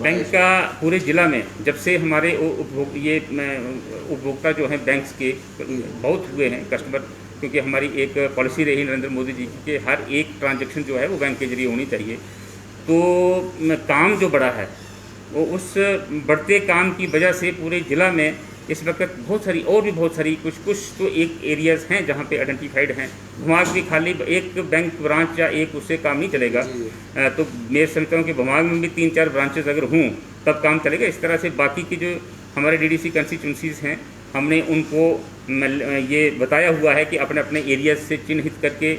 बैंक का पूरे ज़िला में जब से हमारे उपभोक्ता जो हैं बैंक्स के बहुत हुए हैं कस्टमर, क्योंकि हमारी एक पॉलिसी रही नरेंद्र मोदी जी की कि हर एक ट्रांजैक्शन जो है वो बैंक के जरिए होनी चाहिए। तो काम जो बढ़ा है वो उस बढ़ते काम की वजह से पूरे ज़िला में इस वक्त बहुत सारी कुछ तो एक एरियाज़ हैं जहाँ पे आइडेंटिफाइड हैं। भमाग भी खाली एक बैंक ब्रांच या एक उससे काम नहीं चलेगा। तो मैं समझता हूँ कि भमाग में भी 3-4 ब्रांचेस अगर हों तब काम चलेगा। इस तरह से बाकी की जो हमारे डीडीसी कंस्टिट्यूंसीज़ हैं हमने उनको ये बताया हुआ है कि अपने अपने एरियाज से चिन्हित करके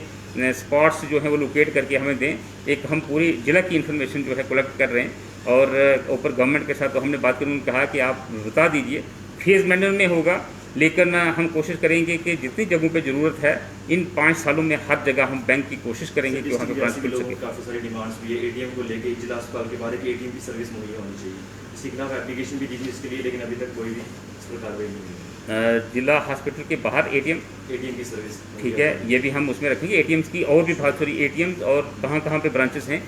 स्पॉट्स जो हैं वो लोकेट करके हमें दें। एक हम पूरी ज़िला की इन्फॉर्मेशन जो है कलेक्ट कर रहे हैं और ऊपर गवर्नमेंट के साथ तो हमने बात करके कहा कि आप बता दीजिए, फेज़ मैनर में होगा, लेकिन हम कोशिश करेंगे कि जितनी जगहों पे ज़रूरत है इन 5 सालों में हर जगह हम बैंक की कोशिश करेंगे कि वहाँ पे ब्रांच खुल सके। काफ़ी सारी डिमांड्स भी है एटीएम को लेके, जिला अस्पताल के बारे की एटीएम की सर्विस मुहैया होनी चाहिए। इसके खिलाफ एप्लीकेशन भी दी थी इसके लिए, लेकिन अभी तक कोई भी इस पर कार्रवाई नहीं हुई। जिला हॉस्पिटल के बाहर एटीएम की सर्विस ठीक है, ये भी हम उसमें रखेंगे। एटीएम्स की और भी बहुत सारी एटीएम्स और कहाँ पे ब्रांचेस हैं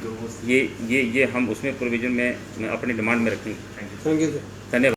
ये हम उसमें प्रोविज़न में अपने डिमांड में रखेंगे। Thank you sir. धन्यवाद।